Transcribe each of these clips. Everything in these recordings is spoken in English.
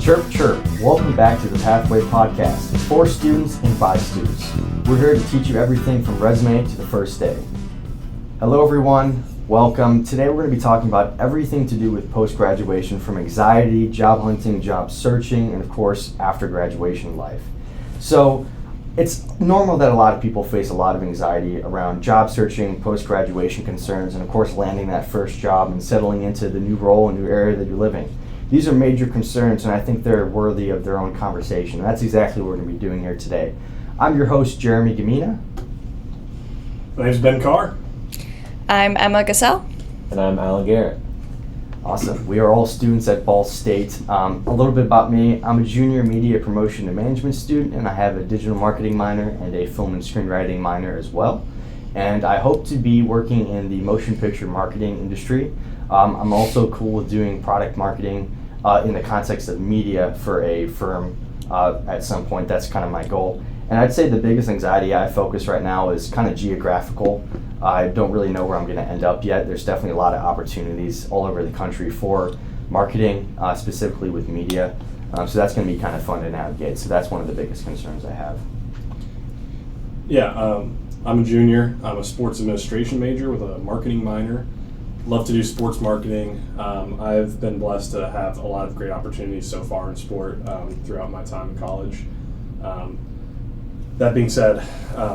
Chirp Chirp, welcome back to the Pathway Podcast, for students and by students. We're here to teach you everything from resume to the first day. Hello everyone, welcome. Today we're going to be talking about everything to do with post-graduation, from anxiety, job hunting, job searching, and of course after graduation life. So it's normal that a lot of people face a lot of anxiety around job searching, post-graduation concerns, and of course landing that first job and settling into the new role and new area that you're living. These are major concerns, and I think they're worthy of their own conversation. And that's exactly what we're going to be doing here today. I'm your host, Jeremy Gamina. My name's Ben Carr. I'm Emma Gassell. And I'm Alan Garrett. Awesome. We are all students at Ball State. A little bit about me. I'm a junior media promotion and management student, and I have a digital marketing minor and a film and screenwriting minor as well. And I hope to be working in the motion picture marketing industry. I'm also cool with doing product marketing in the context of media for a firm at some point. That's kind of my goal. And I'd say the biggest anxiety I focus right now is kind of geographical. I don't really know where I'm going to end up yet. There's definitely a lot of opportunities all over the country for marketing, specifically with media. So that's going to be kind of fun to navigate. So that's one of the biggest concerns I have. Yeah, I'm a junior. I'm a sports administration major with a marketing minor. Love to do sports marketing. I've been blessed to have a lot of great opportunities so far in sport throughout my time in college. That being said,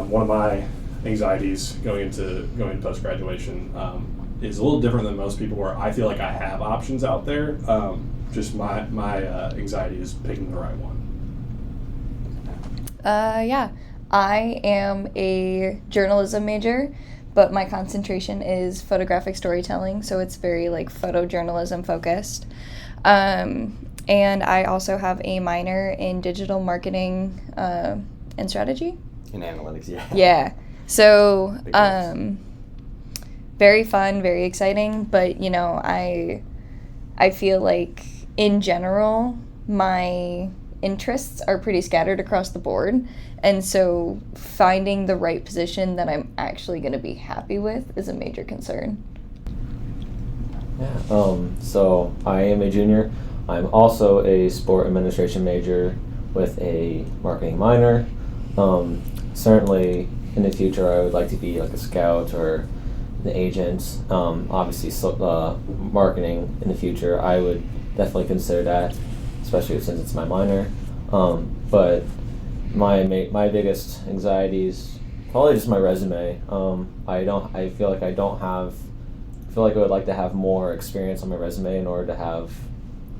one of my anxieties going into post-graduation is a little different than most people, where I feel like I have options out there. Just my anxiety is picking the right one. Yeah, I am a journalism major, but my concentration is photographic storytelling, so it's very photojournalism focused. And I also have a minor in digital marketing and strategy. In analytics, yeah. Yeah. So, very fun, very exciting, but I feel like in general my interests are pretty scattered across the board, and so finding the right position that I'm actually going to be happy with is a major concern. Yeah. So I am a junior. I'm also a sport administration major with a marketing minor. Certainly in the future I would like to be like a scout or an agent. Obviously marketing in the future I would definitely consider that, especially since it's my minor. But my biggest anxiety is probably just my resume. I feel like I would like to have more experience on my resume in order to have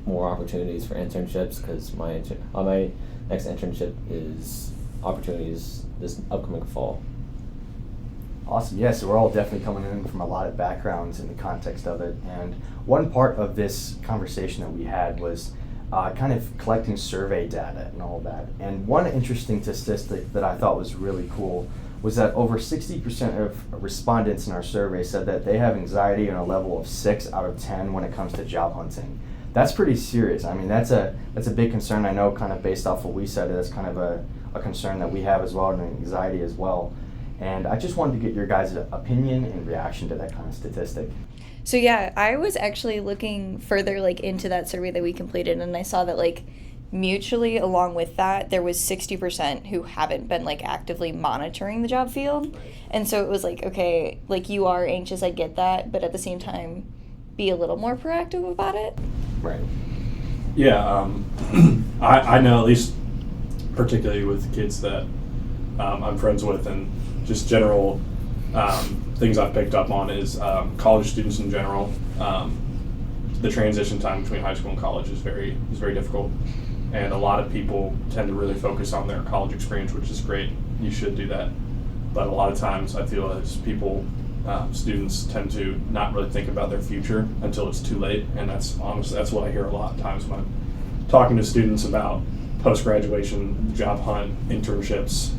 more opportunities for internships, because my next internship is opportunities this upcoming fall. Awesome. Yeah, so we're all definitely coming in from a lot of backgrounds in the context of it. And one part of this conversation that we had was kind of collecting survey data and all that. And one interesting statistic that I thought was really cool was that over 60% of respondents in our survey said that they have anxiety on a level of 6 out of 10 when it comes to job hunting. That's pretty serious. I mean, that's a big concern. I know, kind of based off what we said, that's kind of a concern that we have as well, and anxiety as well. And I just wanted to get your guys' opinion and reaction to that kind of statistic. So yeah, I was actually looking further into that survey that we completed, and I saw that mutually along with that there was 60% who haven't been actively monitoring the job field. And so it was okay, you are anxious, I get that, but at the same time be a little more proactive about it. Right. Yeah, I know, at least particularly with kids that I'm friends with, and just general things I've picked up on is college students in general. The transition time between high school and college is very difficult, and a lot of people tend to really focus on their college experience, which is great. You should do that, but a lot of times I feel as students tend to not really think about their future until it's too late, and that's what I hear a lot of times when I'm talking to students about post-graduation job hunt, internships.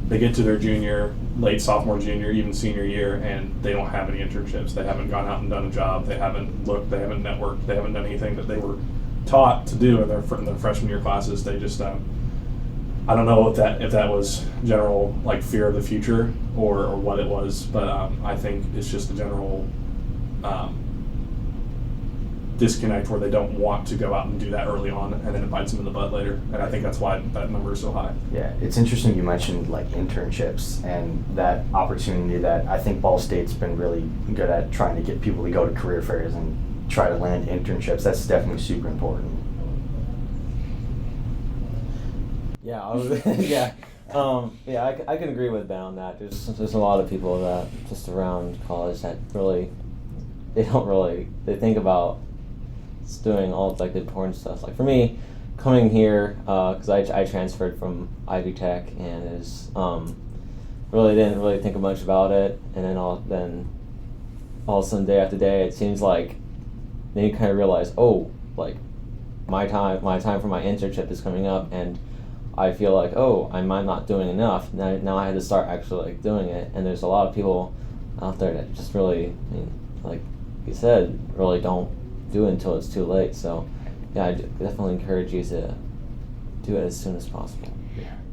They get to their late sophomore, junior, even senior year, and they don't have any internships. They haven't gone out and done a job. They haven't looked. They haven't networked. They haven't done anything that they were taught to do in their freshman year classes. They just I don't know if that was general fear of the future or what it was, but I think it's just a general disconnect where they don't want to go out and do that early on, and then it bites them in the butt later. And I think that's why that number is so high. Yeah, it's interesting you mentioned like internships and that opportunity that I think Ball State's been really good at trying to get people to go to career fairs and try to land internships. That's definitely super important. Yeah, I can agree with Ben on that. There's a lot of people that just around college that really they think about just doing all like the important stuff. Like for me, coming here because I transferred from Ivy Tech and is really didn't really think much about it, and then all of a sudden day after day it seems like then you kind of realize, oh, like my time for my internship is coming up, and I feel like, oh, I might not doing enough. Now I had to start actually like doing it, and there's a lot of people out there that just really, I mean, like you said, really don't do it until it's too late. So yeah, I definitely encourage you to do it as soon as possible.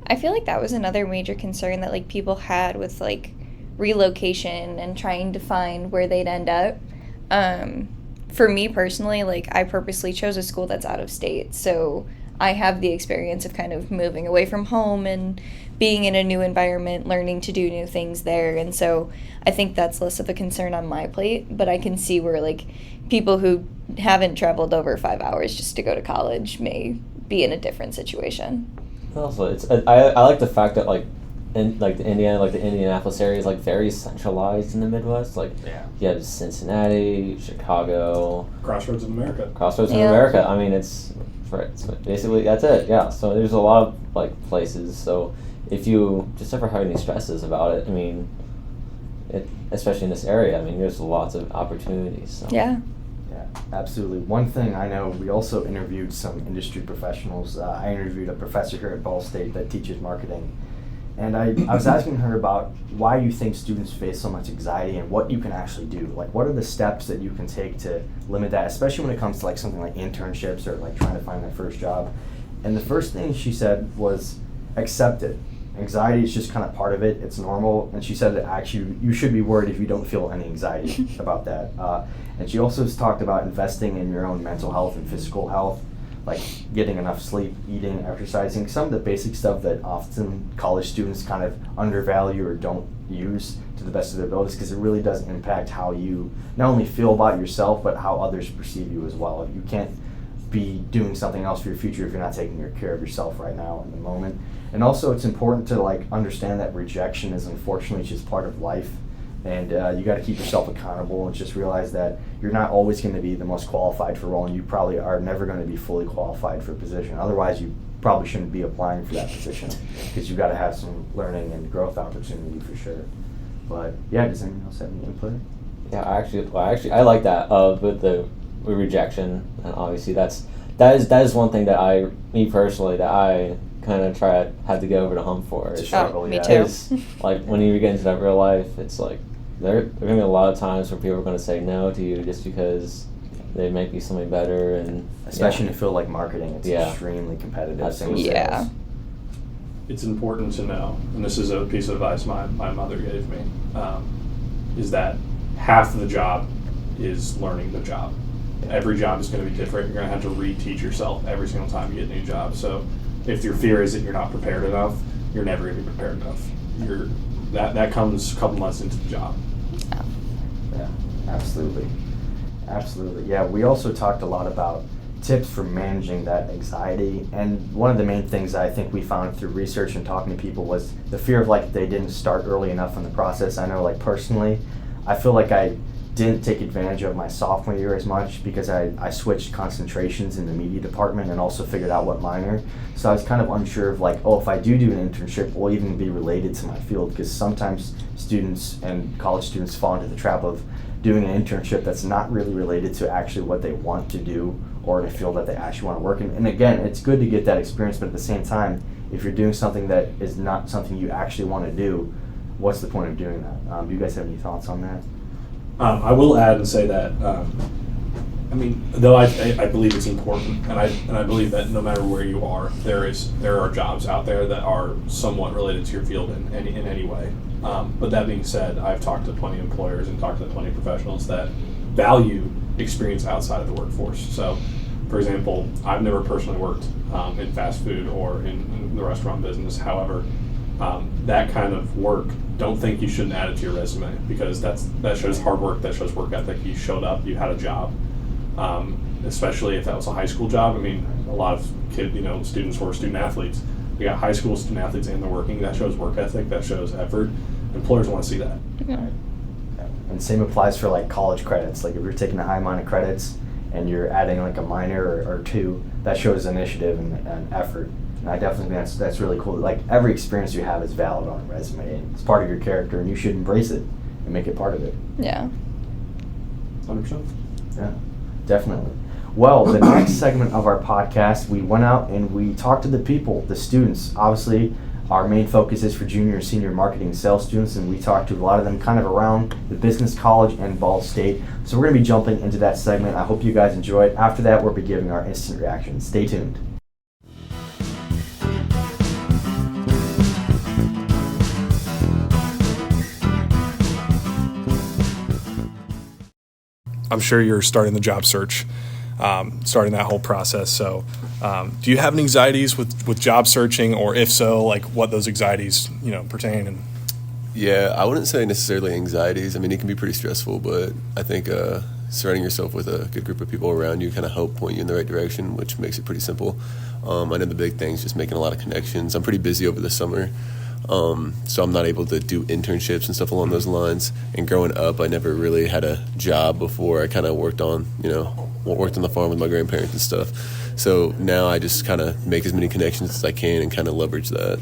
I feel like that was another major concern that like people had with like relocation and trying to find where they'd end up. For me personally, like I purposely chose a school that's out of state, so I have the experience of kind of moving away from home and being in a new environment, learning to do new things there. And so I think that's less of a concern on my plate, but I can see where like people who haven't traveled over 5 hours just to go to college may be in a different situation. Also, I like the fact that like in like the Indianapolis area is like very centralized in the Midwest. Like you have Cincinnati, Chicago, Crossroads of America. I mean, it's basically that's it. Yeah. So there's a lot of like places. So if you just ever have any stresses about it, I mean, especially in this area, I mean, there's lots of opportunities. So. Yeah. Yeah, absolutely. One thing I know, we also interviewed some industry professionals. I interviewed a professor here at Ball State that teaches marketing. And I was asking her about why you think students face so much anxiety and what you can actually do. Like, what are the steps that you can take to limit that, especially when it comes to like something like internships or like trying to find that first job. And the first thing she said was accept it. Anxiety is just kind of part of it. It's normal. And she said that actually you should be worried if you don't feel any anxiety about that. And she also talked about investing in your own mental health and physical health, like getting enough sleep, eating, exercising, some of the basic stuff that often college students kind of undervalue or don't use to the best of their abilities, because it really does impact how you not only feel about yourself, but how others perceive you as well. You can't be doing something else for your future if you're not taking care of yourself right now in the moment. And also it's important to like understand that rejection is unfortunately just part of life. And you got to keep yourself accountable and just realize that you're not always going to be the most qualified for a role, and you probably are never going to be fully qualified for a position. Otherwise, you probably shouldn't be applying for that position, because you've got to have some learning and growth opportunity for sure. But yeah, does anyone else have any input? Yeah, I like that with rejection, and obviously that is one thing that me personally, that I kind of had to get over the hump for. It's a struggle, me yeah. too. Like when you get into that real life, it's like there are going to be a lot of times where people are going to say no to you just because they might be something better, and especially in a field like marketing, it's extremely competitive. Absolutely. Yeah. It's important to know, and this is a piece of advice my mother gave me, is that half the job is learning the job. Every job is going to be different. You're going to have to reteach yourself every single time you get a new job. So if your fear is that you're not prepared enough, you're never going to be prepared enough. That comes a couple months into the job. Yeah, absolutely. Absolutely. Yeah, we also talked a lot about tips for managing that anxiety, and one of the main things I think we found through research and talking to people was the fear of like they didn't start early enough in the process. I know like personally, I feel like I didn't take advantage of my sophomore year as much because I switched concentrations in the media department and also figured out what minor. So I was kind of unsure of like, oh, if I do an internship, will it even be related to my field? Because sometimes students and college students fall into the trap of doing an internship that's not really related to actually what they want to do or in a field that they actually want to work in. And again, it's good to get that experience, but at the same time, if you're doing something that is not something you actually want to do, what's the point of doing that? Do you guys have any thoughts on that? I will add and say that, I mean, though I believe it's important, and I believe that no matter where you are, there are jobs out there that are somewhat related to your field in any way. But that being said, I've talked to plenty of employers and talked to plenty of professionals that value experience outside of the workforce. So, for example, I've never personally worked in fast food or in the restaurant business. However, that kind of work, don't think you shouldn't add it to your resume, because that shows hard work, that shows work ethic. You showed up, you had a job, especially if that was a high school job. I mean, a lot of students who are student athletes, we got high school student athletes and they're working. That shows work ethic, that shows effort. Employers want to see that. Yeah. And same applies for like college credits. Like if you're taking a high amount of credits and you're adding like a minor or two, that shows initiative and effort. And I definitely think that's really cool. Like every experience you have is valid on a resume, and it's part of your character, and you should embrace it and make it part of it. Yeah. 100%. Yeah, definitely. Well, the next segment of our podcast, we went out and we talked to the people, the students. Obviously, our main focus is for junior and senior marketing and sales students, and we talked to a lot of them kind of around the business college and Ball State. So we're going to be jumping into that segment. I hope you guys enjoy it. After that, we'll be giving our instant reactions. Stay tuned. I'm sure you're starting the job search, starting that whole process. So do you have any anxieties with job searching, or if so, like what those anxieties, pertain? And Yeah, I wouldn't say necessarily anxieties. I mean, it can be pretty stressful, but I think surrounding yourself with a good group of people around you kind of help point you in the right direction, which makes it pretty simple. I know the big thing is just making a lot of connections. I'm pretty busy over the summer, so I'm not able to do internships and stuff along those lines. And growing up, I never really had a job before. I kind of worked on the farm with my grandparents and stuff. So now I just kind of make as many connections as I can and kind of leverage that.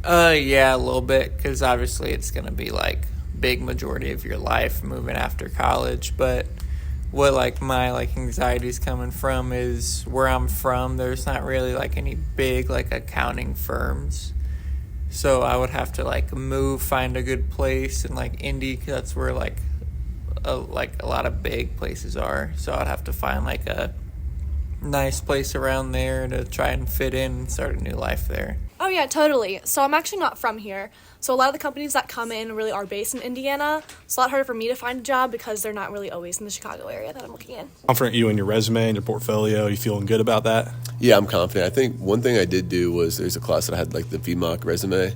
Yeah, a little bit, because obviously it's going to be like big majority of your life moving after college. But what like my like anxieties coming from is where I'm from, there's not really like any big like accounting firms. So I would have to like move, find a good place in like Indy, 'cause that's where like a lot of big places are. So I'd have to find like a nice place around there to try and fit in and start a new life there. Oh yeah, totally. So I'm actually not from here. So a lot of the companies that come in really are based in Indiana. It's a lot harder for me to find a job because they're not really always in the Chicago area that I'm looking in. Confident you in your resume and your portfolio? You feeling good about that? Yeah, I'm confident. I think one thing I did do was there's a class that I had like the VMOC resume.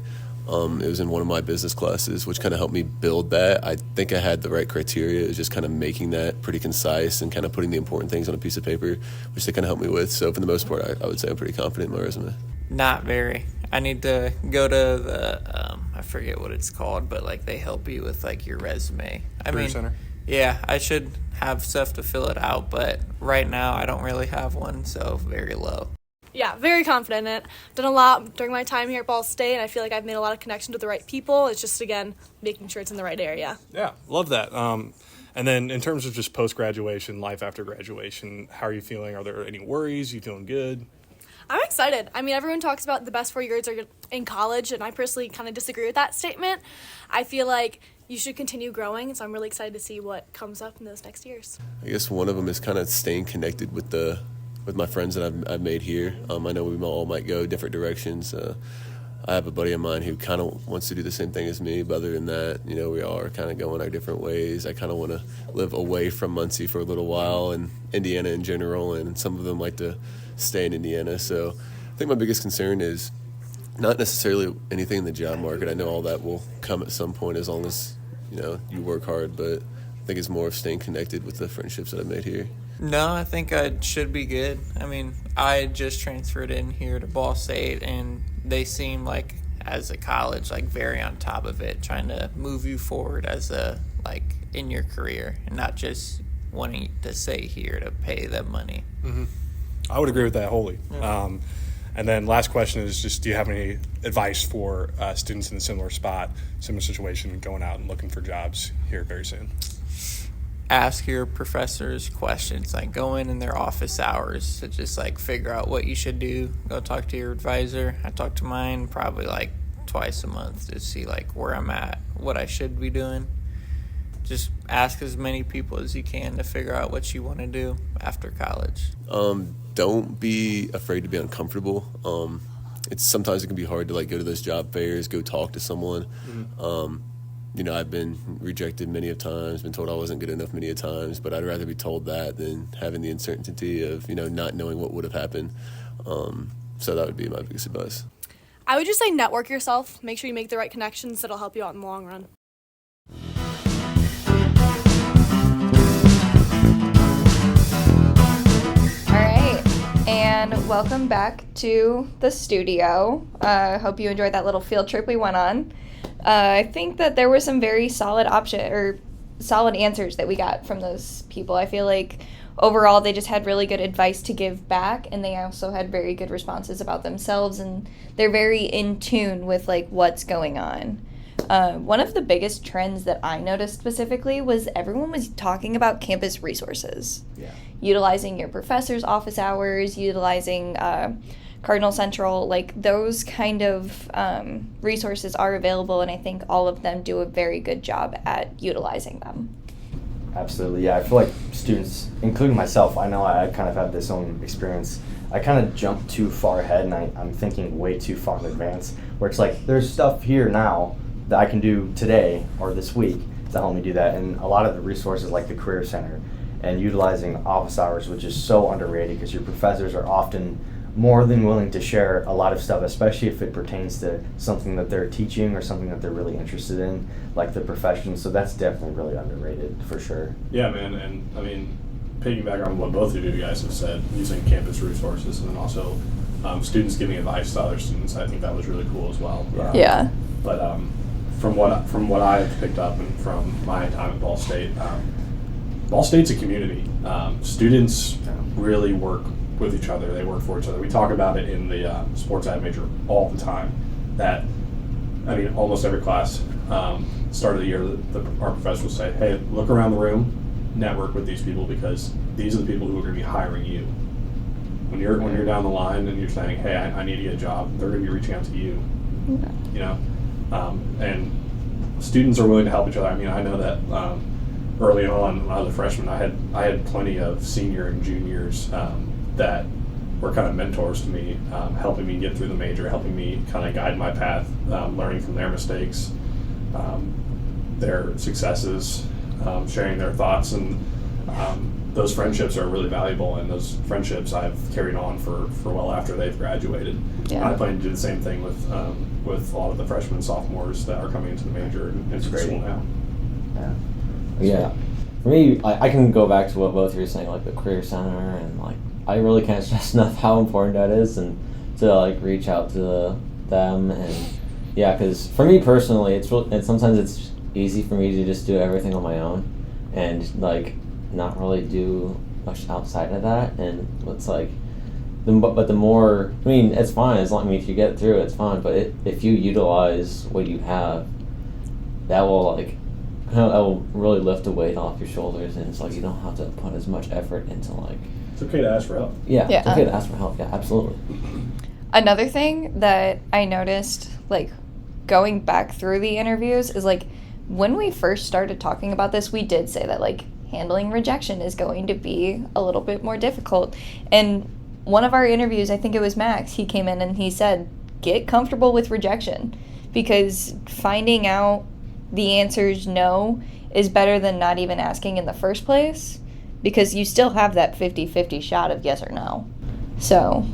It was in one of my business classes, which kind of helped me build that. I think I had the right criteria. It was just kind of making that pretty concise and kind of putting the important things on a piece of paper, which they kind of helped me with. So for the most part, I would say I'm pretty confident in my resume. Not very. I need to go to the, I forget what it's called, but like they help you with like your resume. Career Center? Yeah, I should have stuff to fill it out, but right now I don't really have one, so very low. Yeah, very confident in it. Done a lot during my time here at Ball State, and I feel like I've made a lot of connections with the right people. It's just, again, making sure it's in the right area. Yeah, love that. And then in terms of just post-graduation, life after graduation, how are you feeling? Are there any worries? You feeling good? I'm excited. I mean, everyone talks about the best 4 years are in college, and I personally kind of disagree with that statement. I feel like you should continue growing, so I'm really excited to see what comes up in those next years. I guess one of them is kind of staying connected with my friends that I've made here. I know we all might go different directions. I have a buddy of mine who kind of wants to do the same thing as me, but other than that, we all are kind of going our different ways. I kind of want to live away from Muncie for a little while and Indiana in general, and some of them like to stay in Indiana. So I think my biggest concern is not necessarily anything in the job market. I know all that will come at some point as long as, you work hard, but I think it's more of staying connected with the friendships that I've made here. No, I think I should be good. I mean, I just transferred in here to Ball State, and they seem like, as a college, like very on top of it, trying to move you forward as in your career, and not just wanting to stay here to pay them money. Mm-hmm. I would agree with that wholly. Yeah. And then last question is just, do you have any advice for students in a similar situation, going out and looking for jobs here very soon? Ask your professors questions, like go in their office hours to just like figure out what you should do. Go talk to your advisor. I talk to mine probably like twice a month to see like where I'm at, what I should be doing. Just ask as many people as you can to figure out what you want to do after college. Don't be afraid to be uncomfortable. Sometimes it can be hard to like go to those job fairs, go talk to someone. I've been rejected many of times, been told I wasn't good enough many of times, but I'd rather be told that than having the uncertainty of, not knowing what would have happened. So that would be my biggest advice. I would just say network yourself. Make sure you make the right connections that'll help you out in the long run. All right, and welcome back to the studio. Hope you enjoyed that little field trip we went on. I think that there were some very solid solid answers that we got from those people. I feel like overall they just had really good advice to give back, and they also had very good responses about themselves, and they're very in tune with like what's going on. One of the biggest trends that I noticed specifically was everyone was talking about campus resources. Yeah. Utilizing your professor's office hours, utilizing Cardinal Central, like those kind of resources are available, and I think all of them do a very good job at utilizing them. Absolutely, yeah. I feel like students, including myself, I know I kind of have this own experience. I kind of jump too far ahead, and I'm thinking way too far in advance, where it's like, there's stuff here now that I can do today or this week to help me do that. And a lot of the resources like the Career Center and utilizing office hours, which is so underrated because your professors are often more than willing to share a lot of stuff, especially if it pertains to something that they're teaching or something that they're really interested in, like the profession. So that's definitely really underrated for sure. Yeah, man, and I mean, piggyback on what both of you guys have said, using campus resources and then also students giving advice to other students, I think that was really cool as well. Yeah. But from what I've picked up and from my time at Ball State, Ball State's a community. Students really work with each other. They work for each other. We talk about it in the sports ad major all the time. That, I mean, almost every class, start of the year, our professor will say, hey, look around the room, network with these people because these are the people who are going to be hiring you. When you're down the line and you're saying, hey, I need to get a job, they're going to be reaching out to you. Yeah. And students are willing to help each other. I mean, I know that early on when I was a freshman, I had plenty of senior and juniors that were kind of mentors to me, helping me get through the major, helping me kind of guide my path, learning from their mistakes, their successes, sharing their thoughts, and those friendships are really valuable, and those friendships I've carried on for well after they've graduated. Yeah. I plan to do the same thing with a lot of the freshmen and sophomores that are coming into the major and into school now. Yeah. For me, I can go back to what both of you were saying, like the Career Center, and like I really can't stress enough how important that is, and to like reach out to them, and yeah, because for me personally, it's sometimes it's easy for me to just do everything on my own, and like not really do much outside of that, and it's like, but the more, I mean, it's fine as long, I mean, if you get through it, it's fine, but if you utilize what you have, that will like, that will really lift the weight off your shoulders, and it's like you don't have to put as much effort into like. It's okay to ask for help. Yeah, it's okay to ask for help. Yeah, absolutely. Another thing that I noticed, like going back through the interviews, is like when we first started talking about this, we did say that like handling rejection is going to be a little bit more difficult. And one of our interviews, I think it was Max, he came in and he said, get comfortable with rejection, because finding out the answer's no is better than not even asking in the first place, because you still have that 50-50 shot of yes or no. So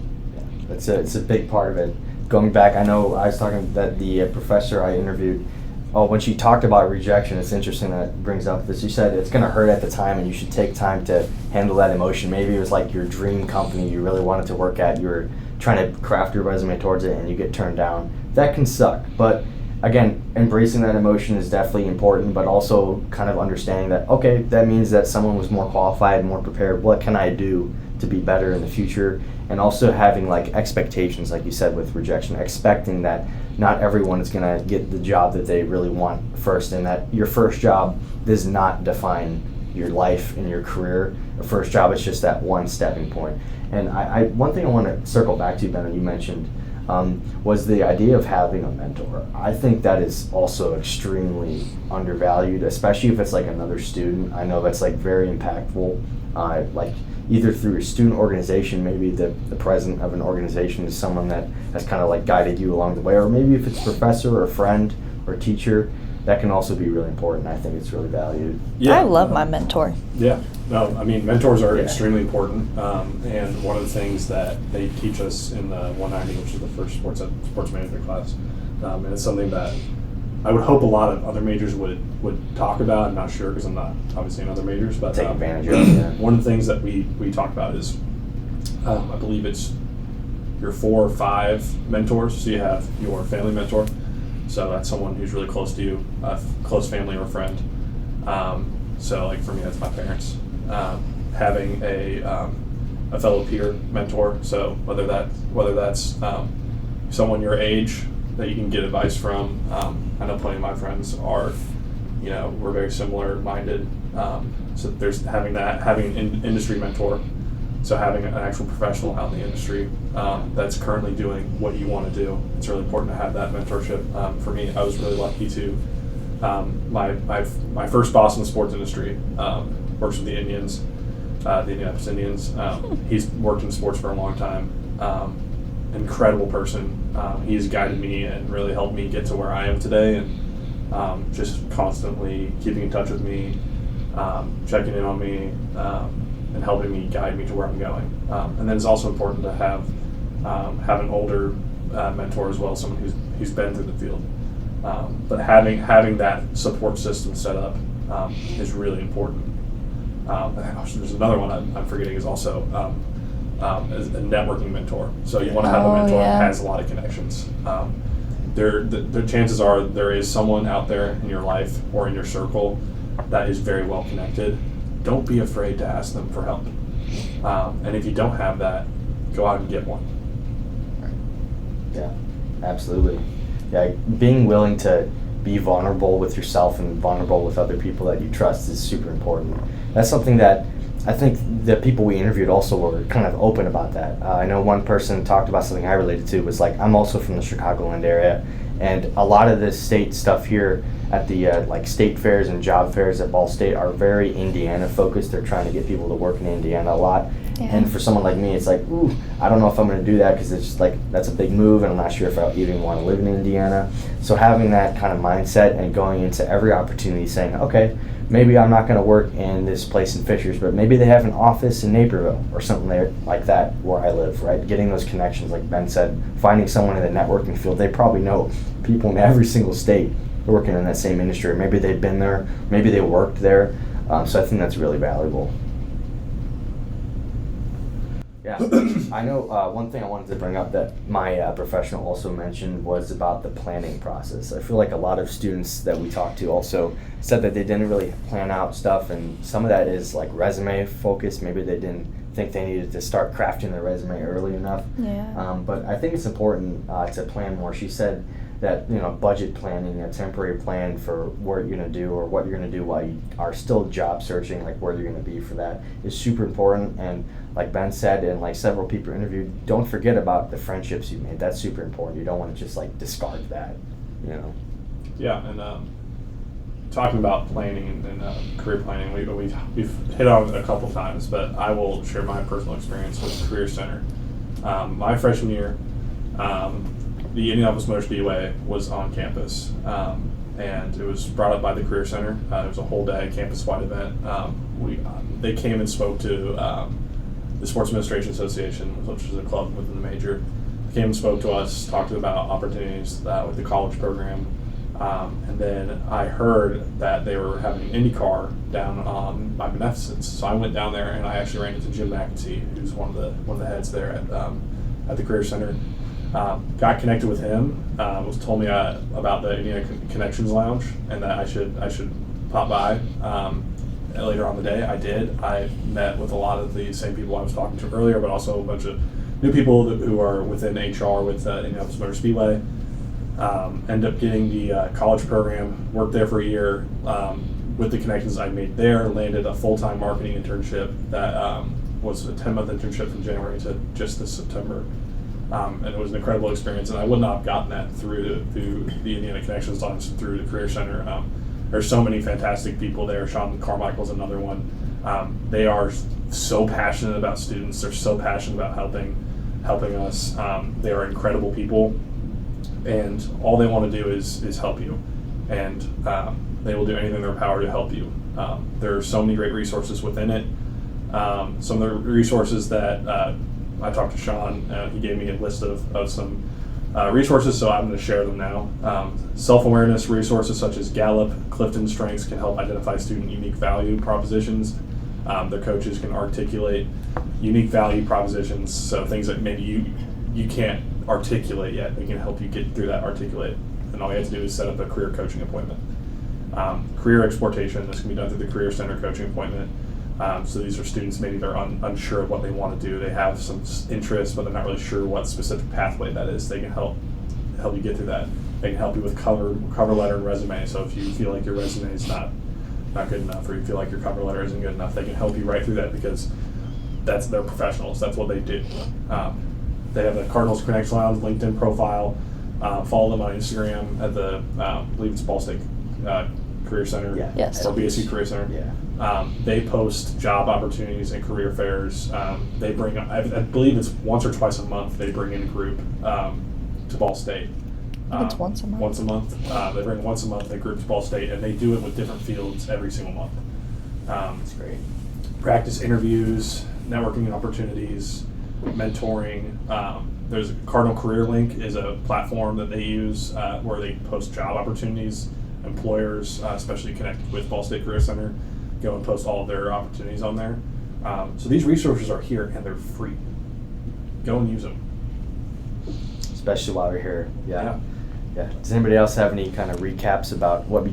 It's a big part of it. Going back, I know I was talking that the professor I interviewed, when she talked about rejection, it's interesting that it brings up this. She said it's going to hurt at the time and you should take time to handle that emotion. Maybe it was like your dream company you really wanted to work at. You were trying to craft your resume towards it and you get turned down. That can suck. But again, embracing that emotion is definitely important, but also kind of understanding that, okay, that means that someone was more qualified, more prepared. What can I do to be better in the future? And also having like expectations, like you said with rejection, expecting that not everyone is going to get the job that they really want first, and that your first job does not define your life and your career. The first job is just that one stepping point. And I one thing I want to circle back to, Ben, that you mentioned, was the idea of having a mentor. I think that is also extremely undervalued, especially if it's like another student. I know that's like very impactful, like either through your student organization, maybe the president of an organization is someone that has kind of like guided you along the way, or maybe if it's a professor or a friend or teacher, that can also be really important. I think it's really valued. I love my mentor. Yeah, no, I mean, mentors are Yeah. extremely important, and one of the things that they teach us in the 190, which is the first sports management class, and it's something that I would hope a lot of other majors would talk about. I'm not sure because I'm not obviously in other majors, but Take advantage of it. Yeah. one of the things that we talk about is, I believe it's your 4 or 5 mentors. So you have your family mentor, so that's someone who's really close to you, a close family or friend. So like for me, that's my parents. Having a fellow peer mentor, so whether that's someone your age that you can get advice from. I know plenty of my friends are, we're very similar minded. So there's having an industry mentor. So having an actual professional out in the industry that's currently doing what you want to do. It's really important to have that mentorship. For me, I was really lucky to, my first boss in the sports industry works with the Indians, the Indianapolis Indians. He's worked in sports for a long time. Incredible person. He's guided me and really helped me get to where I am today, and just constantly keeping in touch with me, checking in on me, and helping me guide me to where I'm going. And then it's also important to have an older mentor as well, someone who's been through the field. But having that support system set up is really important. There's another one I'm forgetting is also as a networking mentor. So you want to have a mentor that has a lot of connections. The chances are there is someone out there in your life or in your circle that is very well connected. Don't be afraid to ask them for help. And if you don't have that, go out and get one. Yeah, absolutely. Yeah, being willing to be vulnerable with yourself and vulnerable with other people that you trust is super important. That's something that I think the people we interviewed also were kind of open about that. I know one person talked about something I related to was like, I'm also from the Chicagoland area, and a lot of the state stuff here at the like state fairs and job fairs at Ball State are very Indiana focused. They're trying to get people to work in Indiana a lot. Yeah. And for someone like me, it's like, ooh, I don't know if I'm going to do that because it's just like, that's a big move and I'm not sure if I even want to live in Indiana. So having that kind of mindset and going into every opportunity saying, okay, maybe I'm not going to work in this place in Fishers, but maybe they have an office in Naperville or something there like that where I live, right? Getting those connections, like Ben said, finding someone in the networking field. They probably know people in every single state working in that same industry. Maybe they've been there, maybe they worked there. So I think that's really valuable. Yeah, I know one thing I wanted to bring up that my professional also mentioned was about the planning process. I feel like a lot of students that we talked to also said that they didn't really plan out stuff, and some of that is like resume focused. Maybe they didn't think they needed to start crafting their resume early enough. Yeah. But I think it's important to plan more. She said that, budget planning, a temporary plan for what you're going to do or what you're going to do while you are still job searching, like where you're going to be for that, is super important. And like Ben said, and like several people interviewed, don't forget about the friendships you made. That's super important. You don't want to just like discard that, Yeah, and talking about planning and career planning, we've hit on it a couple times, but I will share my personal experience with the Career Center. My freshman year, the Indianapolis Motor Speedway was on campus, and it was brought up by the Career Center. It was a whole day campus-wide event. They came and spoke to the Sports Administration Association, which is a club within the major. They came and spoke to us, talked about opportunities with the college program, and then I heard that they were having an IndyCar down by Beneficence. So I went down there and I actually ran into Jim McEntee, who's one of the heads there at the Career Center. Got connected with him. Was told me about the Indiana Connections Lounge and that I should pop by. Later on the day, I did. I met with a lot of the same people I was talking to earlier, but also a bunch of new people who are within HR with Indianapolis Motor Speedway. Ended up getting the college program. Worked there for a year. With the connections I made there, landed a full-time marketing internship that was a 10-month internship from January to just this September. And it was an incredible experience, and I would not have gotten that through the Indiana Connections Lounge, through the Career Center. There's so many fantastic people there. Sean Carmichael's another one. They are so passionate about students. They're so passionate about helping us. They are incredible people, and all they want to do is help you. and they will do anything in their power to help you. There are so many great resources within it. Some of the resources that I talked to Sean, he gave me a list of some resources, so I'm going to share them now. Self-awareness resources such as Gallup, Clifton Strengths can help identify student unique value propositions. Their coaches can articulate unique value propositions, so things that maybe you can't articulate yet. They can help you get through that articulate. And all you have to do is set up a career coaching appointment. Career exploration, this can be done through the Career Center coaching appointment. So these are students, maybe they're unsure of what they want to do. They have some interest, but they're not really sure what specific pathway that is. They can help you get through that. They can help you with cover letter and resume. So if you feel like your resume is not good enough, or you feel like your cover letter isn't good enough, they can help you right through that, because they're professionals. That's what they do. They have the Cardinals Connection Lounge LinkedIn profile. Follow them on Instagram at the I believe it's Ball State Career Center, Yes. or BSU Career Center. They post job opportunities and career fairs. They bring, I believe it's once or twice a month, they bring in a group to Ball State. I think it's once a month. Once a month. They bring once a month a group to Ball State, and they do it with different fields every single month. That's great. Practice interviews, networking opportunities, mentoring. There's Cardinal Career Link is a platform that they use where they post job opportunities. Employers, especially connected with Ball State Career Center, go and post all of their opportunities on there. So these resources are here and they're free. Go and use them. Especially while we're here. Yeah. Does anybody else have any kind of recaps about what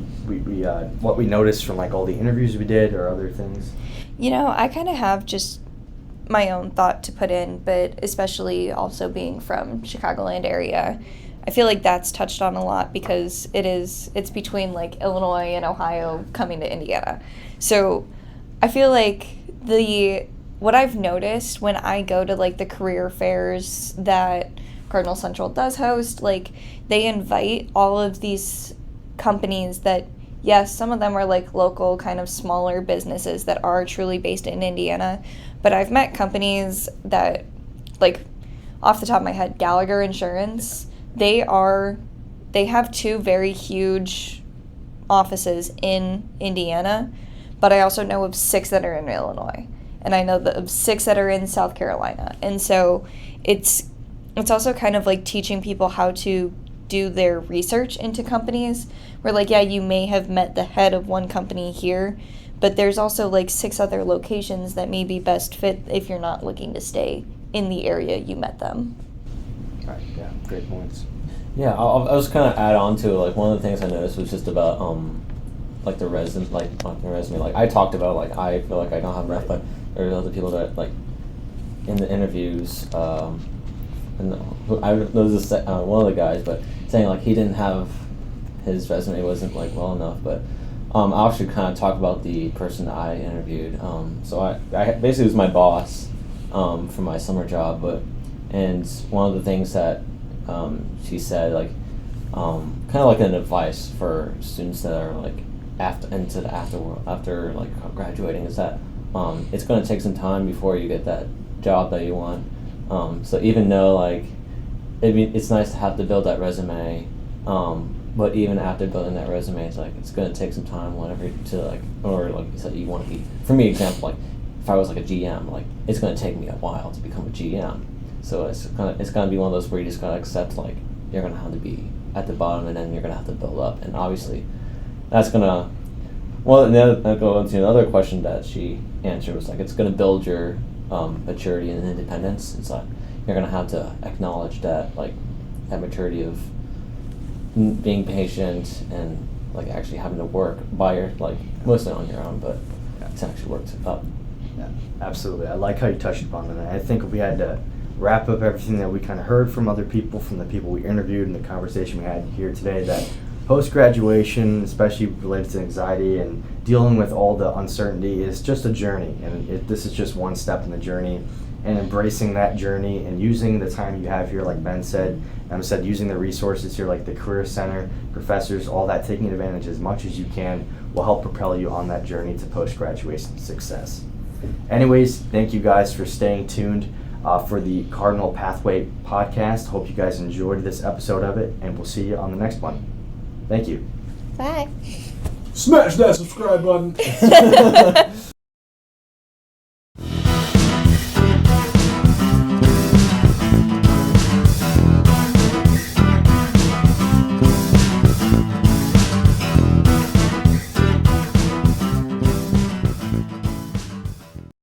we noticed from like all the interviews we did, or other things? I kind of have just my own thought to put in, but especially also being from Chicagoland area, I feel like that's touched on a lot, because it's between like Illinois and Ohio coming to Indiana. So I feel like what I've noticed when I go to like the career fairs that Cardinal Central does host, like they invite all of these companies that, yes, some of them are like local kind of smaller businesses that are truly based in Indiana, but I've met companies that, like off the top of my head, Gallagher Insurance, they have 2 very huge offices in Indiana, but I also know of 6 that are in Illinois, and I know of 6 that are in South Carolina. And so it's also kind of like teaching people how to do their research into companies, where like, yeah, you may have met the head of one company here, but there's also like 6 other locations that may be best fit if you're not looking to stay in the area you met them. Right. Yeah. Great points. Yeah, I was kind of add on to it. Like one of the things I noticed was just about like the resume, Like I talked about like I feel like I don't have enough, but there's other people that like in the interviews, and I there was one of the guys, but saying like he didn't have, his resume wasn't like well enough, but. I'll actually kind of talk about the person that I interviewed. So I basically was my boss for my summer job, and one of the things that she said, like kind of like an advice for students that are like after like graduating, is that it's going to take some time before you get that job that you want. So even though like it's nice to have to build that resume. But even after building that resume, it's like it's going to take some time, whatever, to like, or like you said, you want to be. For me, example, like if I was like a GM, like it's going to take me a while to become a GM. So it's going to be one of those where you just got to accept like you're going to have to be at the bottom, and then you're going to have to build up, and obviously that's going to. Well, and then I'll go into another question that she answered was like it's going to build your maturity and independence. It's like you're going to have to acknowledge that like that maturity of being patient and like actually having to work by your like mostly on your own, but it's actually worked up. Yeah, absolutely. I like how you touched upon that. I think if we had to wrap up everything that we kind of heard from other people, from the people we interviewed, and the conversation we had here today, that post-graduation, especially related to anxiety and dealing with all the uncertainty, is just a journey, and this is just one step in the journey. And embracing that journey and using the time you have here, like Ben said, using the resources here, like the Career Center, professors, all that, taking advantage as much as you can will help propel you on that journey to post-graduation success. Anyways, thank you guys for staying tuned for the Cardinal Pathway podcast. Hope you guys enjoyed this episode of it, and we'll see you on the next one. Thank you. Bye. Smash that subscribe button.